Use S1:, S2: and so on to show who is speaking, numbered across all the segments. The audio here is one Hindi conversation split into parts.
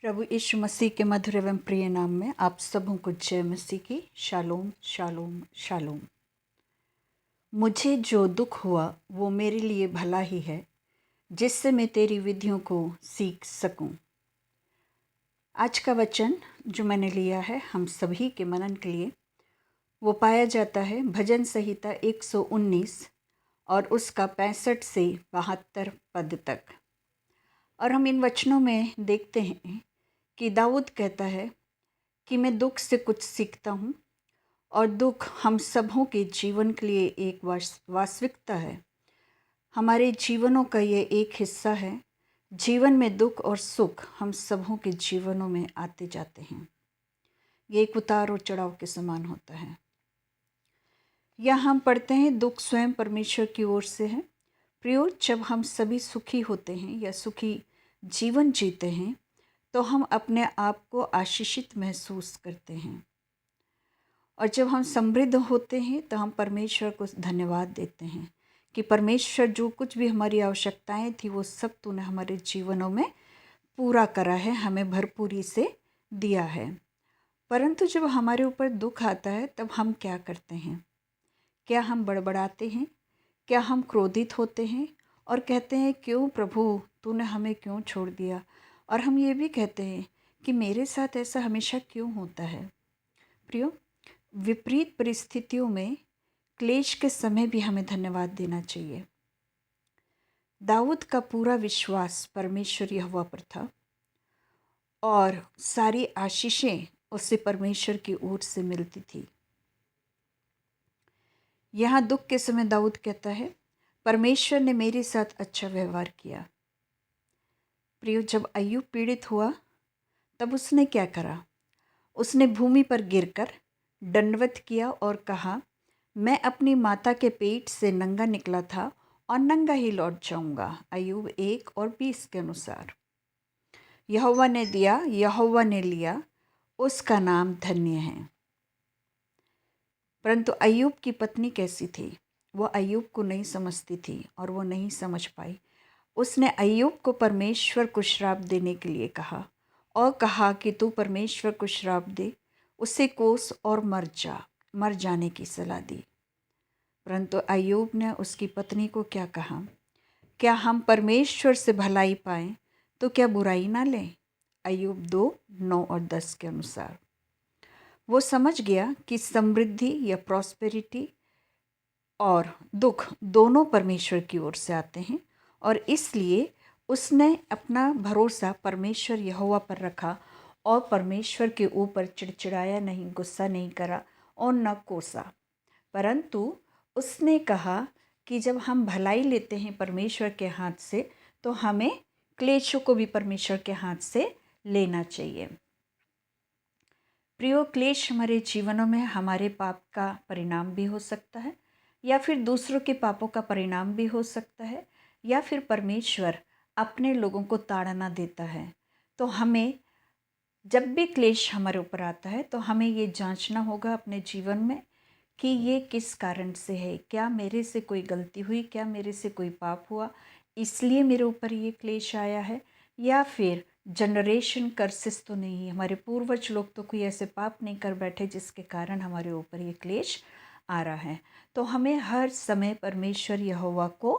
S1: प्रभु यीशु मसीह के मधुर एवं प्रिय नाम में आप सबों को जय मसीह की। Shalom shalom shalom. मुझे जो दुख हुआ वो मेरे लिए भला ही है, जिससे मैं तेरी विधियों को सीख सकूं। आज का वचन जो मैंने लिया है हम सभी के मनन के लिए, वो पाया जाता है भजन संहिता 119 और उसका 65 से 72 पद तक। और हम इन वचनों में देखते हैं कि दाऊद कहता है कि मैं दुख से कुछ सीखता हूँ, और दुख हम सबों के जीवन के लिए एक वास्तविकता है। हमारे जीवनों का ये एक हिस्सा है। जीवन में दुख और सुख हम सबों के जीवनों में आते जाते हैं। ये एक उतार और चढ़ाव के समान होता है। या हम पढ़ते हैं दुख स्वयं परमेश्वर की ओर से है। प्रियो, जब हम सभी सुखी होते हैं या सुखी जीवन जीते हैं तो हम अपने आप को आशीषित महसूस करते हैं, और जब हम समृद्ध होते हैं तो हम परमेश्वर को धन्यवाद देते हैं कि परमेश्वर जो कुछ भी हमारी आवश्यकताएं थी वो सब तूने हमारे जीवनों में पूरा करा है, हमें भरपूरी से दिया है। परंतु जब हमारे ऊपर दुख आता है तब हम क्या करते हैं? क्या हम बड़बड़ाते हैं? क्या हम क्रोधित होते हैं और कहते हैं क्यों प्रभु तूने हमें क्यों छोड़ दिया? और हम ये भी कहते हैं कि मेरे साथ ऐसा हमेशा क्यों होता है? प्रियो, विपरीत परिस्थितियों में क्लेश के समय भी हमें धन्यवाद देना चाहिए। दाऊद का पूरा विश्वास परमेश्वर यहोवा पर था और सारी आशीषें उसे परमेश्वर की ओर से मिलती थी। यहाँ दुख के समय दाऊद कहता है परमेश्वर ने मेरे साथ अच्छा व्यवहार किया। प्रियो, जब अय्यूब पीड़ित हुआ तब उसने क्या करा? उसने भूमि पर गिरकर दंडवत किया और कहा, मैं अपनी माता के पेट से नंगा निकला था और नंगा ही लौट जाऊंगा। अय्यूब 1:20 के अनुसार। यहोवा ने दिया, यहोवा ने लिया, उसका नाम धन्य है। परंतु अय्यूब की पत्नी कैसी थी? वो अय्यूब को नहीं समझती थी और वो नहीं समझ पाई। उसने अय्यूब को परमेश्वर को श्राप देने के लिए कहा और कहा कि तू परमेश्वर को श्राप दे, उसे कोस और मर जाने की सलाह दी। परंतु अय्यूब ने उसकी पत्नी को क्या कहा? क्या हम परमेश्वर से भलाई पाएं तो क्या बुराई ना लें? अय्यूब 2:9-10 के अनुसार। वो समझ गया कि समृद्धि या प्रॉस्पेरिटी और दुख दोनों परमेश्वर की ओर से आते हैं, और इसलिए उसने अपना भरोसा परमेश्वर यहोवा पर रखा और परमेश्वर के ऊपर चिड़चिड़ाया नहीं, गुस्सा नहीं करा और न कोसा। परंतु उसने कहा कि जब हम भलाई लेते हैं परमेश्वर के हाथ से तो हमें क्लेशों को भी परमेश्वर के हाथ से लेना चाहिए। प्रियो, क्लेश हमारे जीवनों में हमारे पाप का परिणाम भी हो सकता है, या फिर दूसरों के पापों का परिणाम भी हो सकता है, या फिर परमेश्वर अपने लोगों को ताड़ना देता है। तो हमें जब भी क्लेश हमारे ऊपर आता है तो हमें ये जांचना होगा अपने जीवन में कि ये किस कारण से है। क्या मेरे से कोई गलती हुई? क्या मेरे से कोई पाप हुआ इसलिए मेरे ऊपर ये क्लेश आया है? या फिर जनरेशन कर्सेस तो नहीं, हमारे पूर्वज लोग तो कोई ऐसे पाप नहीं कर बैठे जिसके कारण हमारे ऊपर ये क्लेश आ रहा है? तो हमें हर समय परमेश्वर यहोवा को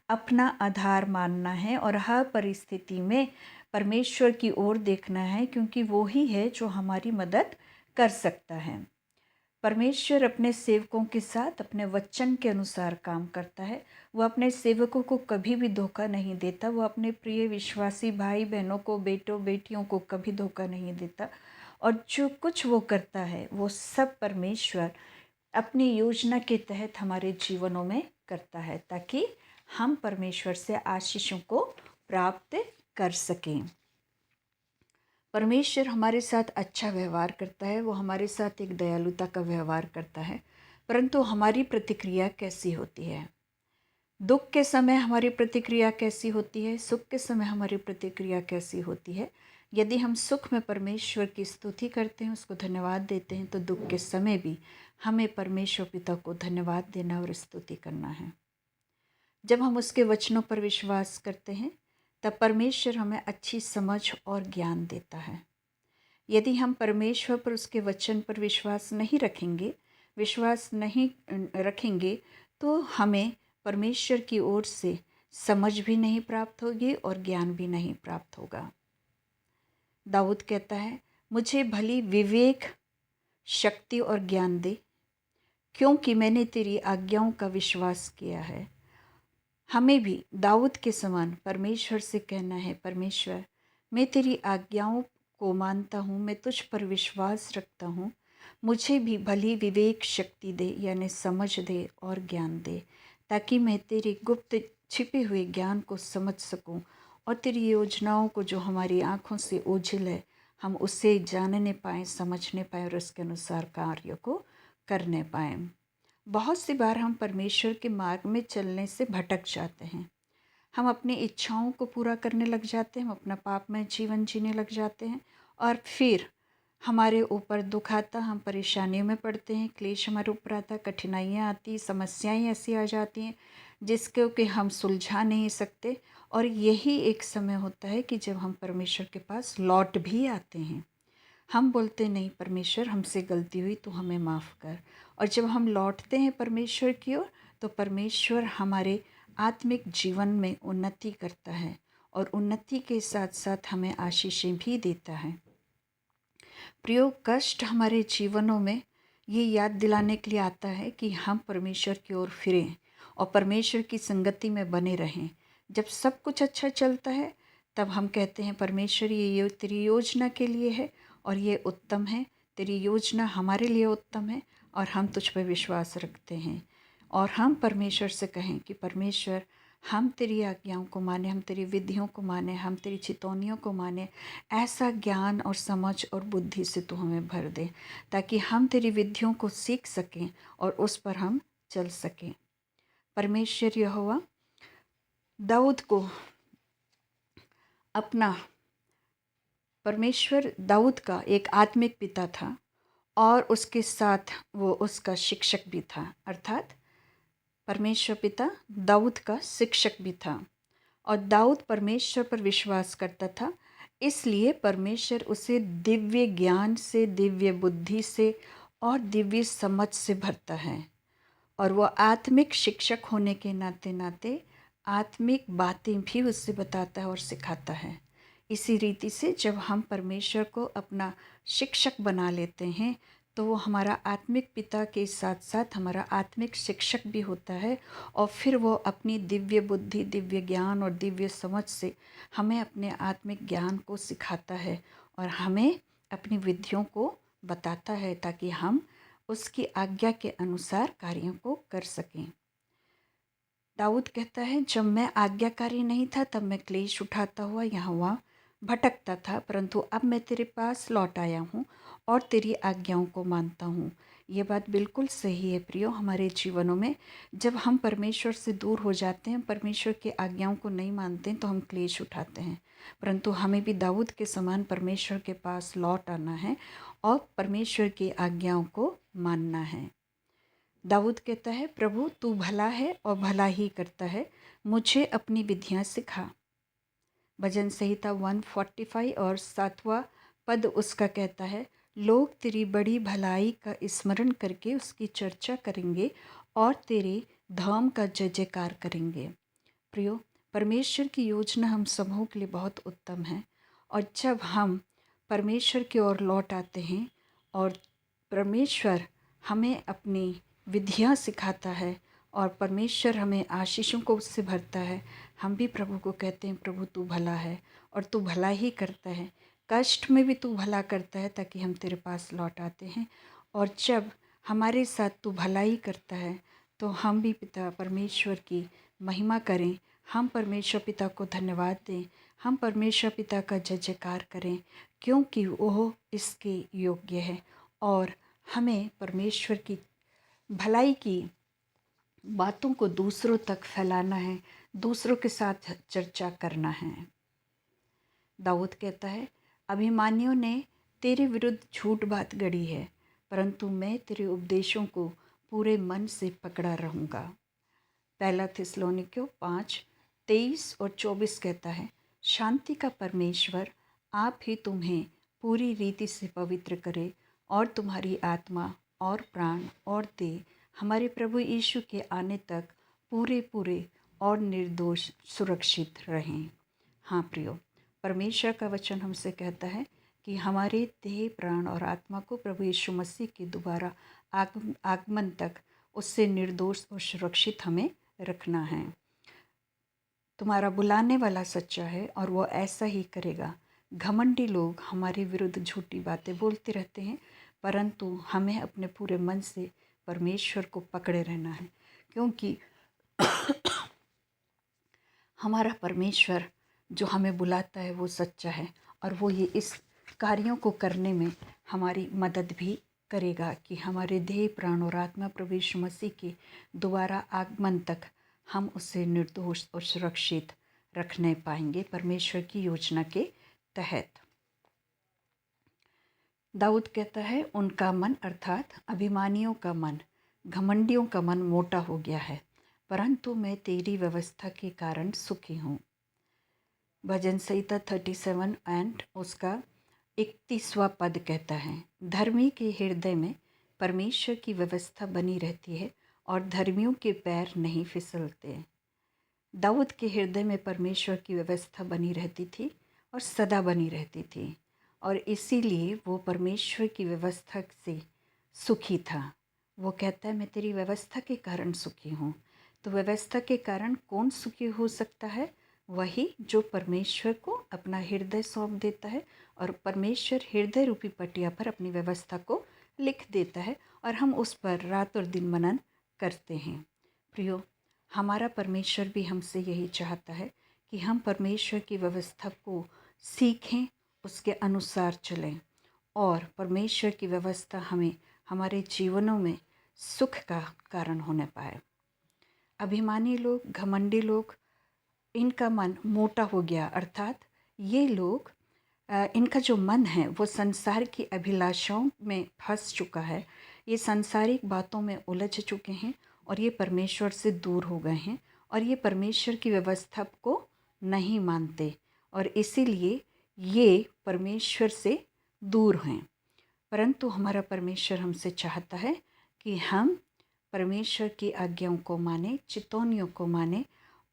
S1: अपना आधार मानना है और हर परिस्थिति में परमेश्वर की ओर देखना है, क्योंकि वो ही है जो हमारी मदद कर सकता है। परमेश्वर अपने सेवकों के साथ अपने वचन के अनुसार काम करता है। वो अपने सेवकों को कभी भी धोखा नहीं देता। वो अपने प्रिय विश्वासी भाई बहनों को, बेटों बेटियों को कभी धोखा नहीं देता। और जो कुछ वो करता है वो सब परमेश्वर अपनी योजना के तहत हमारे जीवनों में करता है, ताकि हम परमेश्वर से आशीषों को प्राप्त कर सकें। परमेश्वर हमारे साथ अच्छा व्यवहार करता है, वो हमारे साथ एक दयालुता का व्यवहार करता है। परंतु हमारी प्रतिक्रिया कैसी होती है? दुख के समय हमारी प्रतिक्रिया कैसी होती है? सुख के समय हमारी प्रतिक्रिया कैसी होती है? यदि हम सुख में परमेश्वर की स्तुति करते हैं, उसको धन्यवाद देते हैं, तो दुख के समय भी हमें परमेश्वर पिता को धन्यवाद देना और स्तुति करना है। जब हम उसके वचनों पर विश्वास करते हैं तब परमेश्वर हमें अच्छी समझ और ज्ञान देता है। यदि हम परमेश्वर पर, उसके वचन पर विश्वास नहीं रखेंगे तो हमें परमेश्वर की ओर से समझ भी नहीं प्राप्त होगी और ज्ञान भी नहीं प्राप्त होगा। दाऊद कहता है, मुझे भली विवेक, शक्ति और ज्ञान दे, क्योंकि मैंने तेरी आज्ञाओं का विश्वास किया है। हमें भी दाऊद के समान परमेश्वर से कहना है, परमेश्वर मैं तेरी आज्ञाओं को मानता हूँ, मैं तुझ पर विश्वास रखता हूँ, मुझे भी भली विवेक शक्ति दे, यानी समझ दे और ज्ञान दे, ताकि मैं तेरी गुप्त छिपे हुए ज्ञान को समझ सकूं और तेरी योजनाओं को, जो हमारी आँखों से ओझल है, हम उसे जानने पाएँ, समझने पाएँ और उसके अनुसार कार्यों को करने पाएँ। बहुत सी बार हम परमेश्वर के मार्ग में चलने से भटक जाते हैं। हम अपनी इच्छाओं को पूरा करने लग जाते हैं, हम अपना पापमय जीवन जीने लग जाते हैं और फिर हमारे ऊपर दुख आता, हम परेशानियों में पड़ते हैं, क्लेश हमारे ऊपर आता, कठिनाइयाँ आती, समस्याएं ऐसी आ जाती हैं जिसको कि हम सुलझा नहीं सकते। और यही एक समय होता है कि जब हम परमेश्वर के पास लौट भी आते हैं। हम बोलते नहीं, परमेश्वर हमसे गलती हुई तो हमें माफ़ कर। और जब हम लौटते हैं परमेश्वर की ओर तो परमेश्वर हमारे आत्मिक जीवन में उन्नति करता है और उन्नति के साथ साथ हमें आशीषें भी देता है। प्रियो, कष्ट हमारे जीवनों में ये याद दिलाने के लिए आता है कि हम परमेश्वर की ओर फिरें और परमेश्वर की संगति में बने रहें। जब सब कुछ अच्छा चलता है तब हम कहते हैं, परमेश्वर ये तेरी योजना के लिए है और ये उत्तम है, तेरी योजना हमारे लिए उत्तम है और हम तुझ पर विश्वास रखते हैं। और हम परमेश्वर से कहें कि परमेश्वर हम तेरी आज्ञाओं को माने, हम तेरी विधियों को माने, हम तेरी चितौनियों को माने। ऐसा ज्ञान और समझ और बुद्धि से तू हमें भर दे ताकि हम तेरी विधियों को सीख सकें और उस पर हम चल सकें। परमेश्वर यहोवा दाऊद को अपना, परमेश्वर दाऊद का एक आत्मिक पिता था और उसके साथ वो उसका शिक्षक भी था, अर्थात परमेश्वर पिता दाऊद का शिक्षक भी था। और दाऊद परमेश्वर पर विश्वास करता था, इसलिए परमेश्वर उसे दिव्य ज्ञान से, दिव्य बुद्धि से और दिव्य समझ से भरता है। और वो आत्मिक शिक्षक होने के नाते नाते आत्मिक बातें भी उससे बताता है और सिखाता है। इसी रीति से जब हम परमेश्वर को अपना शिक्षक बना लेते हैं तो वो हमारा आत्मिक पिता के साथ साथ हमारा आत्मिक शिक्षक भी होता है और फिर वो अपनी दिव्य बुद्धि, दिव्य ज्ञान और दिव्य समझ से हमें अपने आत्मिक ज्ञान को सिखाता है और हमें अपनी विधियों को बताता है ताकि हम उसकी आज्ञा के अनुसार कार्यों को कर सकें। दाऊद कहता है, जब मैं आज्ञाकारी नहीं था तब मैं क्लेश उठाता हुआ यहाँ वहाँ भटकता था, परंतु अब मैं तेरे पास लौट आया हूँ और तेरी आज्ञाओं को मानता हूँ। ये बात बिल्कुल सही है प्रियो। हमारे जीवनों में जब हम परमेश्वर से दूर हो जाते हैं, परमेश्वर की आज्ञाओं को नहीं मानते हैं तो हम क्लेश उठाते हैं, परंतु हमें भी दाऊद के समान परमेश्वर के पास लौट आना है और परमेश्वर की आज्ञाओं को मानना है। दाऊद कहता है, प्रभु तू भला है और भला ही करता है, मुझे अपनी विधियाँ सिखा। भजन संहिता 145 और 7वां पद उसका कहता है, लोग तेरी बड़ी भलाई का स्मरण करके उसकी चर्चा करेंगे और तेरे धाम का जय जयकार करेंगे। प्रियो, परमेश्वर की योजना हम सबों के लिए बहुत उत्तम है और जब हम परमेश्वर की ओर लौट आते हैं और परमेश्वर हमें अपनी विधियाँ सिखाता है और परमेश्वर हमें आशीषों को उससे भरता है, हम भी प्रभु को कहते हैं, प्रभु तू भला है और तू भला ही करता है, कष्ट में भी तू भला करता है ताकि हम तेरे पास लौट आते हैं। और जब हमारे साथ तू भलाई करता है तो हम भी पिता परमेश्वर की महिमा करें, हम परमेश्वर पिता को धन्यवाद दें, हम परमेश्वर पिता का जय जयकार करें क्योंकि वह इसके योग्य है। और हमें परमेश्वर की भलाई की बातों को दूसरों तक फैलाना है, दूसरों के साथ चर्चा करना है। दाऊद कहता है, अभिमानियों ने तेरे विरुद्ध झूठ बात गढ़ी है, परंतु मैं तेरे उपदेशों को पूरे मन से पकड़ा रहूँगा। पहला थिस्सलुनीकियों 5:23 और 24 कहता है, शांति का परमेश्वर आप ही तुम्हें पूरी रीति से पवित्र करे और तुम्हारी आत्मा और प्राण और देह हमारे प्रभु यीशु के आने तक पूरे पूरे और निर्दोष सुरक्षित रहें। हाँ प्रियो, परमेश्वर का वचन हमसे कहता है कि हमारे देह प्राण और आत्मा को प्रभु यीशु मसीह के दोबारा आगमन तक उससे निर्दोष और सुरक्षित हमें रखना है। तुम्हारा बुलाने वाला सच्चा है और वो ऐसा ही करेगा। घमंडी लोग हमारे विरुद्ध झूठी बातें बोलते रहते हैं, परंतु हमें अपने पूरे मन से परमेश्वर को पकड़े रहना है, क्योंकि हमारा परमेश्वर जो हमें बुलाता है वो सच्चा है और वो ये इस कार्यों को करने में हमारी मदद भी करेगा कि हमारे देह प्राण और आत्मा प्रभु यीशु मसीह के दोबारा आगमन तक हम उसे निर्दोष और सुरक्षित रखने पाएंगे परमेश्वर की योजना के तहत। दाऊद कहता है, उनका मन अर्थात अभिमानियों का मन, घमंडियों का मन मोटा हो गया है, परंतु मैं तेरी व्यवस्था के कारण सुखी हूँ। भजन संहिता 37 एंड उसका 31वां पद कहता है, धर्मी के हृदय में परमेश्वर की व्यवस्था बनी रहती है और धर्मियों के पैर नहीं फिसलते। दाऊद के हृदय में परमेश्वर की व्यवस्था बनी रहती थी और सदा बनी रहती थी, और इसीलिए वो परमेश्वर की व्यवस्था से सुखी था। वो कहता है, मैं तेरी व्यवस्था के कारण सुखी हूँ। तो व्यवस्था के कारण कौन सुखी हो सकता है? वही जो परमेश्वर को अपना हृदय सौंप देता है और परमेश्वर हृदय रूपी पटिया पर अपनी व्यवस्था को लिख देता है और हम उस पर रात और दिन मनन करते हैं। प्रियो, हमारा परमेश्वर भी हमसे यही चाहता है कि हम परमेश्वर की व्यवस्था को सीखें, उसके अनुसार चलें और परमेश्वर की व्यवस्था हमें हमारे जीवनों में सुख का कारण होने पाए। अभिमानी लोग, घमंडी लोग, इनका मन मोटा हो गया, अर्थात ये लोग इनका जो मन है वो संसार की अभिलाषाओं में फंस चुका है। ये सांसारिक बातों में उलझ चुके हैं और ये परमेश्वर से दूर हो गए हैं और ये परमेश्वर की व्यवस्था को नहीं मानते और इसीलिए ये परमेश्वर से दूर हैं। परंतु हमारा परमेश्वर हमसे चाहता है कि हम परमेश्वर की आज्ञाओं को माने, चितौनियों को माने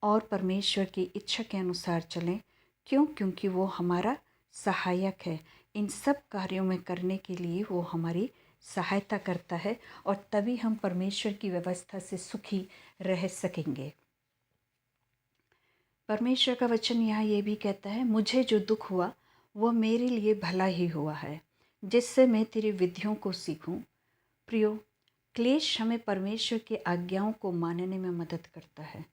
S1: और परमेश्वर की इच्छा के अनुसार चलें। क्यों? क्योंकि वो हमारा सहायक है। इन सब कार्यों में करने के लिए वो हमारी सहायता करता है और तभी हम परमेश्वर की व्यवस्था से सुखी रह सकेंगे। परमेश्वर का वचन यहाँ ये भी कहता है, मुझे जो दुख हुआ वो मेरे लिए भला ही हुआ है, जिससे मैं तेरी विधियों को सीखूं। प्रियो, क्लेश हमें परमेश्वर की आज्ञाओं को मानने में मदद करता है।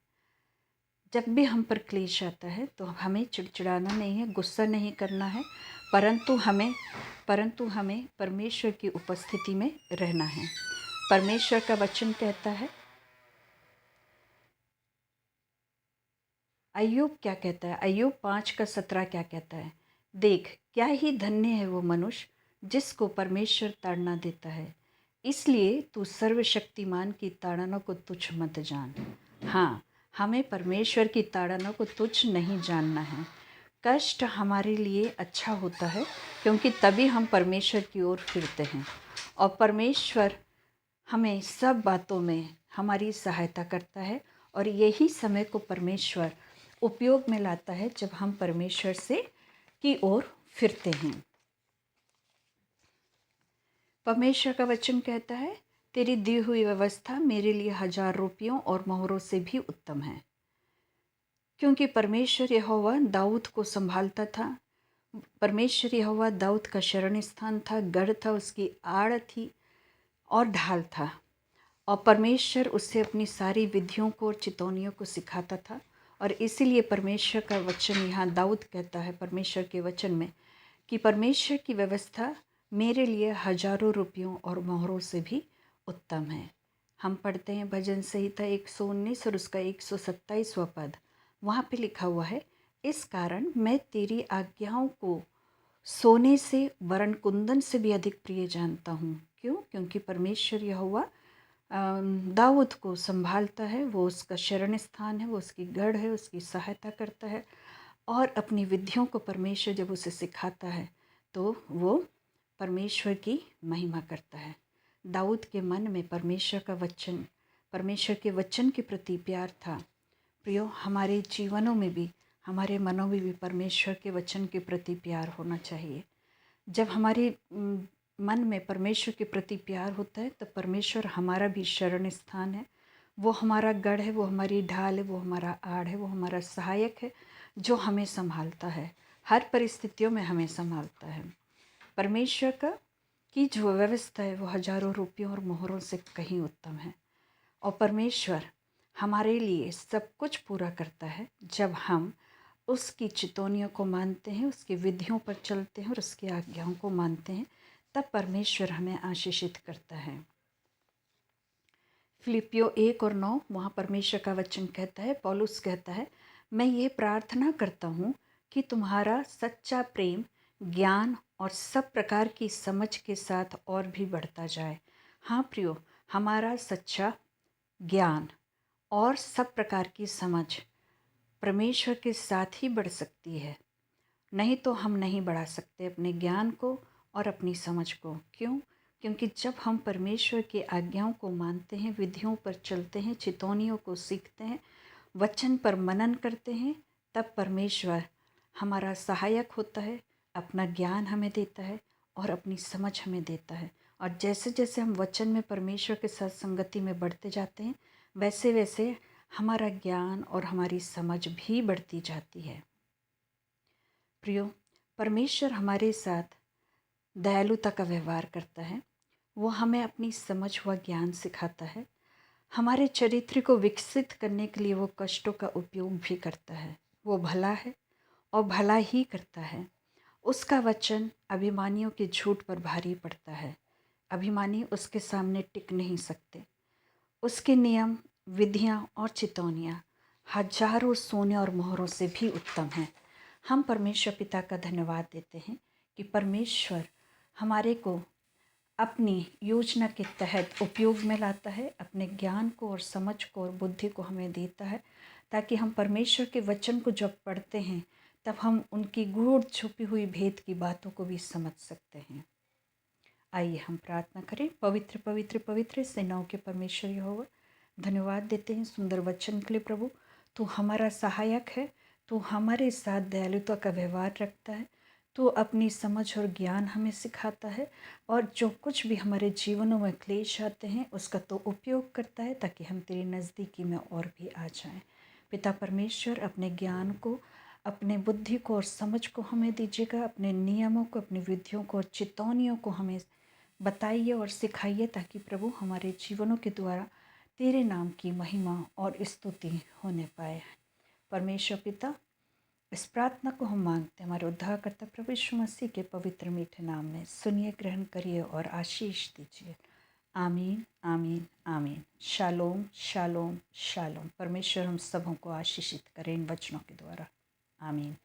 S1: जब भी हम पर क्लेश आता है तो हमें चिड़चिड़ाना नहीं है, गुस्सा नहीं करना है, परंतु हमें परमेश्वर की उपस्थिति में रहना है। परमेश्वर का वचन कहता है, अय्यूब क्या कहता है? अय्यूब 5:17 क्या कहता है? देख, क्या ही धन्य है वो मनुष्य जिसको परमेश्वर ताड़ना देता है, इसलिए तू सर्वशक्तिमान की ताड़ना को तुच्छ मत जान। हाँ, हमें परमेश्वर की ताड़ना को तुच्छ नहीं जानना है। कष्ट हमारे लिए अच्छा होता है क्योंकि तभी हम परमेश्वर की ओर फिरते हैं और परमेश्वर हमें सब बातों में हमारी सहायता करता है और यही समय को परमेश्वर उपयोग में लाता है जब हम परमेश्वर से की ओर फिरते हैं। परमेश्वर का वचन कहता है, तेरी दी हुई व्यवस्था मेरे लिए 1000 रुपयों और मोहरों से भी उत्तम है। क्योंकि परमेश्वर यहोवा दाऊद को संभालता था। परमेश्वर यहोवा दाऊद का शरण स्थान था, गढ़ था, उसकी आड़ थी और ढाल था, और परमेश्वर उससे अपनी सारी विधियों को और चितौनियों को सिखाता था। और इसीलिए परमेश्वर का वचन यहाँ दाऊद कहता है परमेश्वर के वचन में कि परमेश्वर की व्यवस्था मेरे लिए 1000 रुपयों और मोहरों से भी उत्तम है। हम पढ़ते हैं भजन संहिता 119 और उसका 127वां पद। वहाँ पे लिखा हुआ है, इस कारण मैं तेरी आज्ञाओं को सोने से वरन कुंदन से भी अधिक प्रिय जानता हूँ। क्यों? क्योंकि परमेश्वर यहोवा दाऊद को संभालता है, वो उसका शरण स्थान है, वो उसकी गढ़ है, उसकी सहायता करता है और अपनी विधियों को परमेश्वर जब उसे सिखाता है तो वो परमेश्वर की महिमा करता है। दाऊद के मन में परमेश्वर के वचन के प्रति प्यार था। प्रियो, हमारे जीवनों में भी, हमारे मनों में भी परमेश्वर के वचन के प्रति प्यार होना चाहिए। जब हमारे मन में परमेश्वर के प्रति प्यार होता है तो परमेश्वर हमारा भी शरण स्थान है, वो हमारा गढ़ है, वो हमारी ढाल है, वो हमारा आड़ है, वो हमारा सहायक है जो हमें संभालता है, हर परिस्थितियों में हमें संभालता है। परमेश्वर की जो व्यवस्था है वो हजारों रुपयों और मोहरों से कहीं उत्तम है। और परमेश्वर हमारे लिए सब कुछ पूरा करता है जब हम उसकी चितौनियों को मानते हैं, उसकी विधियों पर चलते हैं और उसकी आज्ञाओं को मानते हैं, तब परमेश्वर हमें आशीषित करता है। फिलिपियो 1:9 वहाँ परमेश्वर का वचन कहता है, पौलुस कहता है, मैं ये प्रार्थना करता हूँ कि तुम्हारा सच्चा प्रेम ज्ञान और सब प्रकार की समझ के साथ और भी बढ़ता जाए। हाँ प्रियो, हमारा सच्चा ज्ञान और सब प्रकार की समझ परमेश्वर के साथ ही बढ़ सकती है, नहीं तो हम नहीं बढ़ा सकते अपने ज्ञान को और अपनी समझ को। क्यों? क्योंकि जब हम परमेश्वर की आज्ञाओं को मानते हैं, विधियों पर चलते हैं, चितौनियों को सीखते हैं, वचन पर मनन करते हैं, तब परमेश्वर हमारा सहायक होता है, अपना ज्ञान हमें देता है और अपनी समझ हमें देता है। और जैसे जैसे हम वचन में परमेश्वर के साथ संगति में बढ़ते जाते हैं, वैसे वैसे हमारा ज्ञान और हमारी समझ भी बढ़ती जाती है। प्रियो, परमेश्वर हमारे साथ दयालुता का व्यवहार करता है। वो हमें अपनी समझ व ज्ञान सिखाता है। हमारे चरित्र को विकसित करने के लिए वो कष्टों का उपयोग भी करता है। वो भला है और भला ही करता है। उसका वचन अभिमानियों के झूठ पर भारी पड़ता है। अभिमानी उसके सामने टिक नहीं सकते। उसके नियम, विधियाँ और चितौनियाँ हजारों सोने और मोहरों से भी उत्तम हैं। हम परमेश्वर पिता का धन्यवाद देते हैं कि परमेश्वर हमारे को अपनी योजना के तहत उपयोग में लाता है, अपने ज्ञान को और समझ को और बुद्धि को हमें देता है, ताकि हम परमेश्वर के वचन को जब पढ़ते हैं तब हम उनकी गूढ़ छुपी हुई भेद की बातों को भी समझ सकते हैं। आइए हम प्रार्थना करें। पवित्र पवित्र पवित्र सेनाओं के परमेश्वर यहोवा, धन्यवाद देते हैं सुंदर वचन के लिए। प्रभु, तू हमारा सहायक है, तू हमारे साथ दयालुता का व्यवहार रखता है, तू अपनी समझ और ज्ञान हमें सिखाता है, और जो कुछ भी हमारे जीवनों में क्लेश आते हैं उसका तो उपयोग करता है ताकि हम तेरी नज़दीकी में और भी आ जाएं। पिता परमेश्वर, अपने ज्ञान को, अपने बुद्धि को और समझ को हमें दीजिएगा, अपने नियमों को, अपनी विधियों को और चितौनियों को हमें बताइए और सिखाइए, ताकि प्रभु हमारे जीवनों के द्वारा तेरे नाम की महिमा और स्तुति होने पाए। परमेश्वर पिता, इस प्रार्थना को हम मांगते हैं हमारे उद्धारकर्ता प्रभु यीशु मसीह के पवित्र मीठे नाम में। सुनिए, ग्रहण करिए और आशीष दीजिए। आमीन आमीन आमीन। Shalom shalom shalom. परमेश्वर हम सबों को आशीषित करें इन वचनों के द्वारा। आमीन।